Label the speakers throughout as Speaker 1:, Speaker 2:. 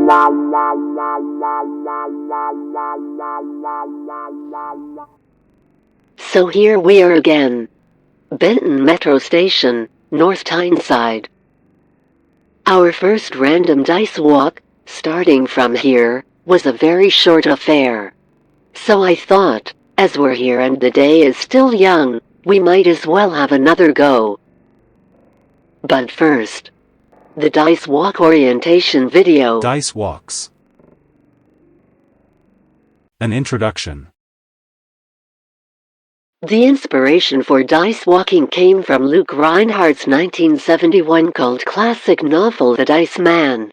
Speaker 1: So here we are again. Benton Metro Station, North Tyneside. Our first random dice walk, starting from here, was a very short affair. So I thought, as we're here and the day is still young, we might as well have another go. But first, the dice walk orientation video.
Speaker 2: Dice walks. An introduction.
Speaker 1: The inspiration for dice walking came from Luke Reinhardt's 1971 cult classic novel The Dice Man.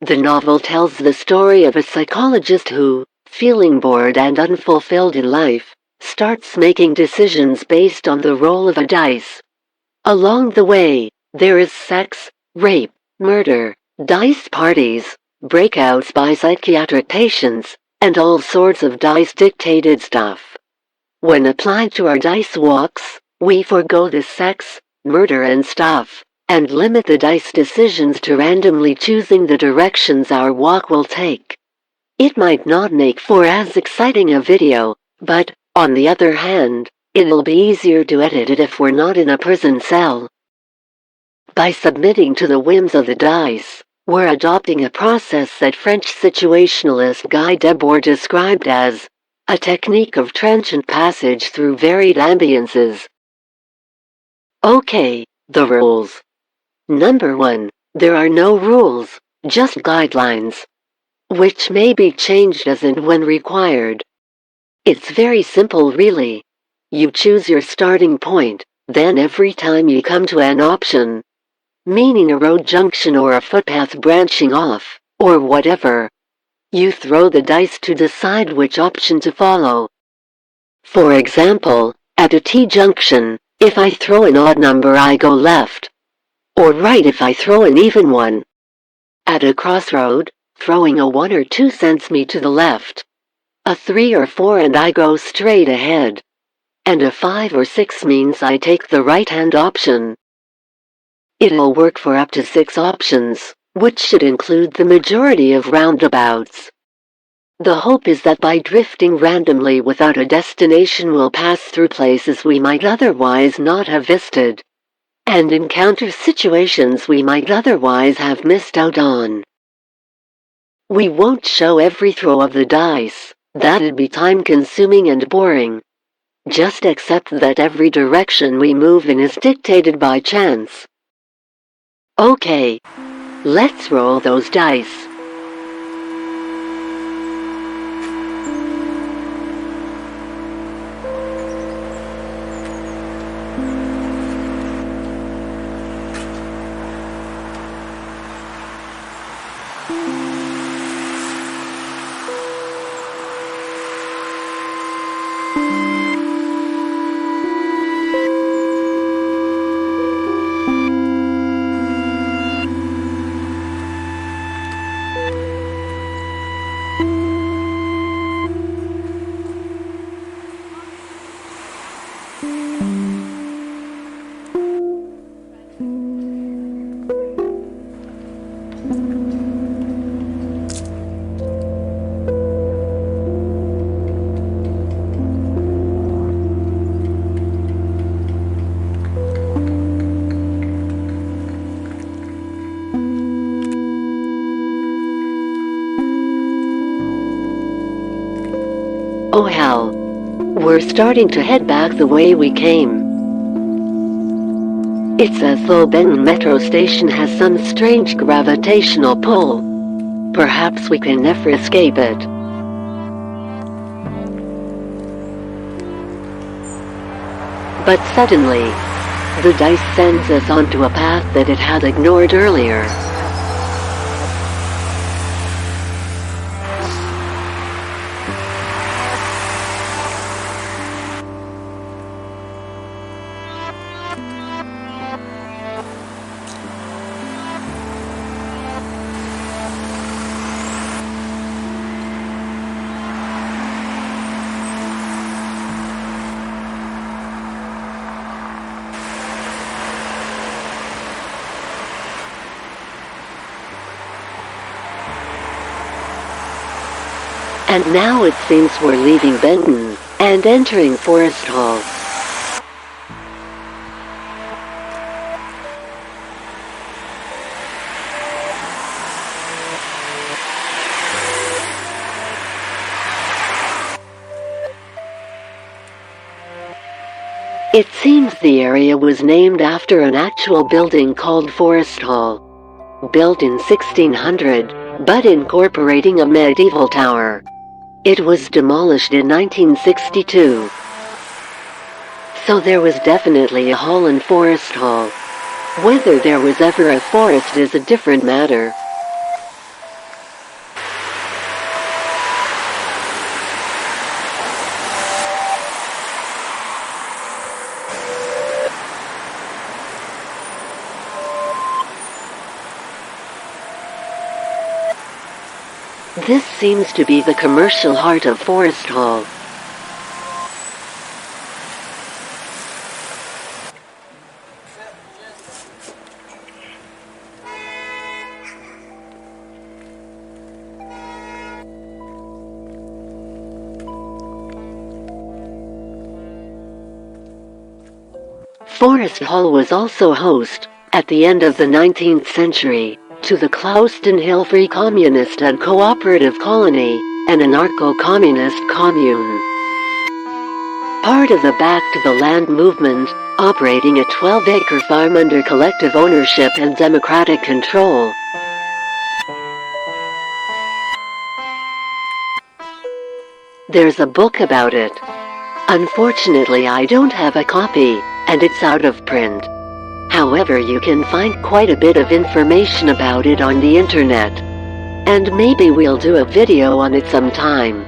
Speaker 1: The novel tells the story of a psychologist who, feeling bored and unfulfilled in life, starts making decisions based on the roll of a dice. Along the way, there is sex, rape, murder, dice parties, breakouts by psychiatric patients, and all sorts of dice-dictated stuff. When applied to our dice walks, we forego the sex, murder and stuff, and limit the dice decisions to randomly choosing the directions our walk will take. It might not make for as exciting a video, but, on the other hand, it'll be easier to edit it if we're not in a prison cell. By submitting to the whims of the dice, we're adopting a process that French situationalist Guy Debord described as a technique of transient passage through varied ambiances. Okay, the rules. Number 1, there are no rules, just guidelines, which may be changed as and when required. It's very simple really. You choose your starting point, then every time you come to an option, meaning a road junction or a footpath branching off, or whatever, you throw the dice to decide which option to follow. For example, at a T-junction, if I throw an odd number I go left, or right if I throw an even one. At a crossroad, throwing a 1 or 2 sends me to the left, a 3 or 4 and I go straight ahead, and a 5 or 6 means I take the right-hand option. It'll work for up to 6 options, which should include the majority of roundabouts. The hope is that by drifting randomly without a destination we'll pass through places we might otherwise not have visited, and encounter situations we might otherwise have missed out on. We won't show every throw of the dice, that'd be time-consuming and boring. Just accept that every direction we move in is dictated by chance. Okay, let's roll those dice. Oh hell. We're starting to head back the way we came. It's as though Benton Metro Station has some strange gravitational pull. Perhaps we can never escape it. But suddenly, the dice sends us onto a path that it had ignored earlier. And now it seems we're leaving Benton and entering Forest Hall. It seems the area was named after an actual building called Forest Hall, built in 1600, but incorporating a medieval tower. It was demolished in 1962. So there was definitely a hall in Forest Hall. Whether there was ever a forest is a different matter. This seems to be the commercial heart of Forest Hall. Forest Hall was also host, at the end of the 19th century, to the Clouston Hill Free Communist and Cooperative Colony, an anarcho-communist commune. Part of the Back to the Land movement, operating a 12-acre farm under collective ownership and democratic control. There's a book about it. Unfortunately, I don't have a copy, and it's out of print. However, you can find quite a bit of information about it on the internet. And maybe we'll do a video on it sometime.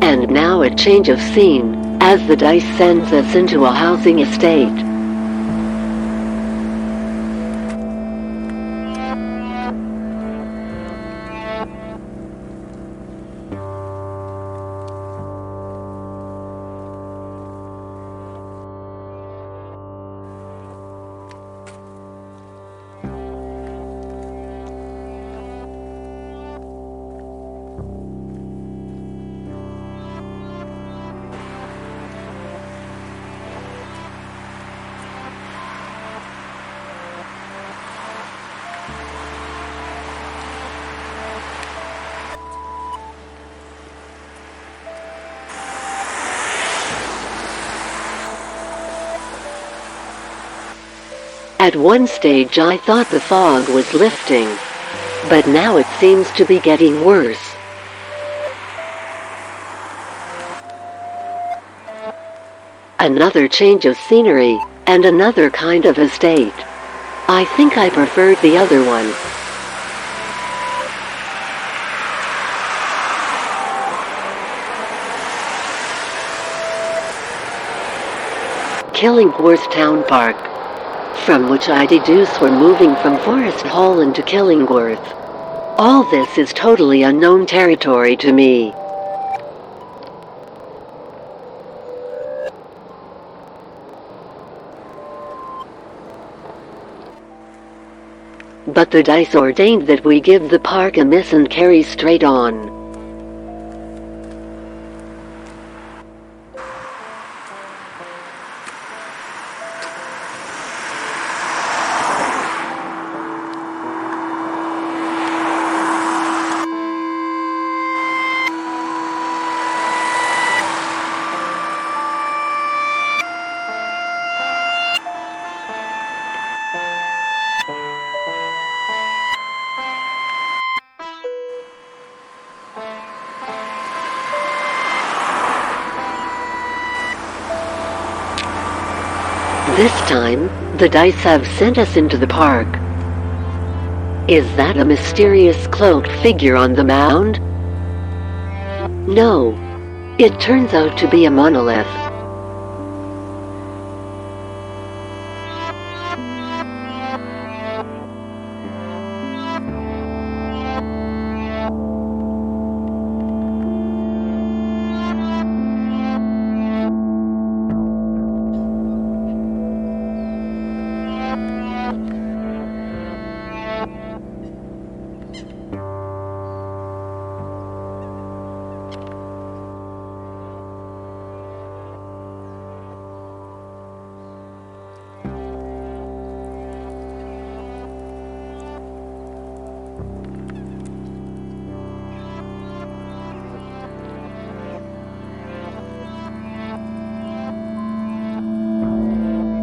Speaker 1: And now a change of scene, as the dice sends us into a housing estate. At one stage I thought the fog was lifting, but now it seems to be getting worse. Another change of scenery, and another kind of estate. I think I preferred the other one. Killingworth Town Park, from which I deduce we're moving from Forest Hall into Killingworth. All this is totally unknown territory to me. But the dice ordained that we give the park a miss and carry straight on. This time, The dice have sent us into the park. Is that a mysterious cloaked figure on the mound? No. It turns out to be a monolith.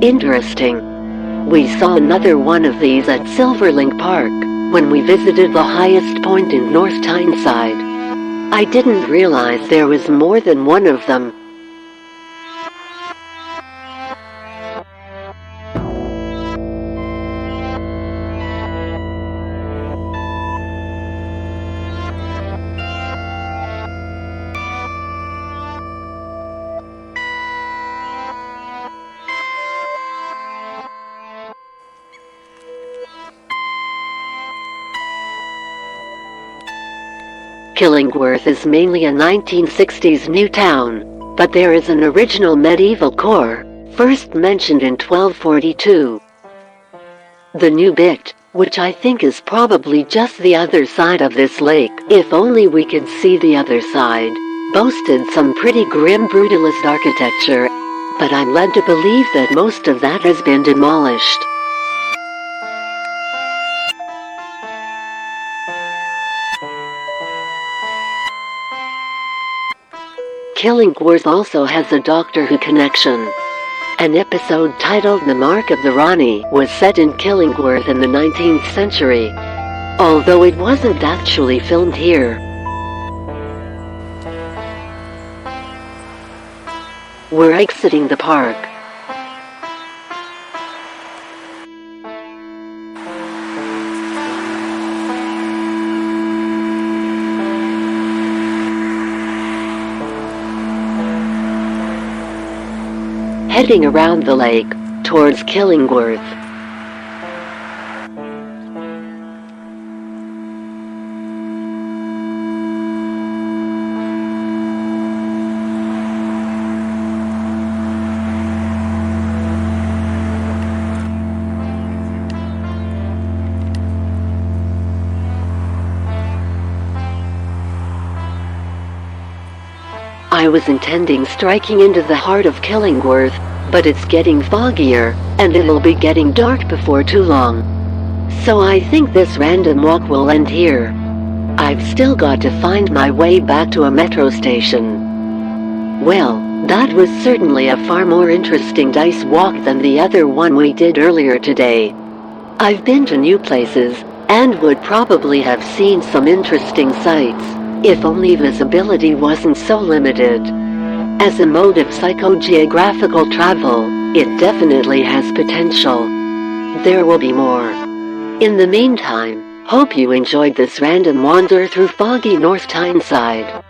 Speaker 1: Interesting. We saw another one of these at Silverlink Park when we visited the highest point in North Tyneside. I didn't realize there was more than one of them. Killingworth is mainly a 1960s new town, but there is an original medieval core, first mentioned in 1242. The new bit, which I think is probably just the other side of this lake, if only we could see the other side, boasted some pretty grim brutalist architecture, but I'm led to believe that most of that has been demolished. Killingworth also has a Doctor Who connection. An episode titled The Mark of the Rani was set in Killingworth in the 19th century, although it wasn't actually filmed here. We're exiting the park. Heading around the lake, towards Killingworth. I was intending striking into the heart of Killingworth, but it's getting foggier, and it'll be getting dark before too long. So I think this random walk will end here. I've still got to find my way back to a metro station. Well, that was certainly a far more interesting dice walk than the other one we did earlier today. I've been to new places, and would probably have seen some interesting sights, if only visibility wasn't so limited. As a mode of psychogeographical travel, it definitely has potential. There will be more. In the meantime, hope you enjoyed this random wander through foggy North Tyneside.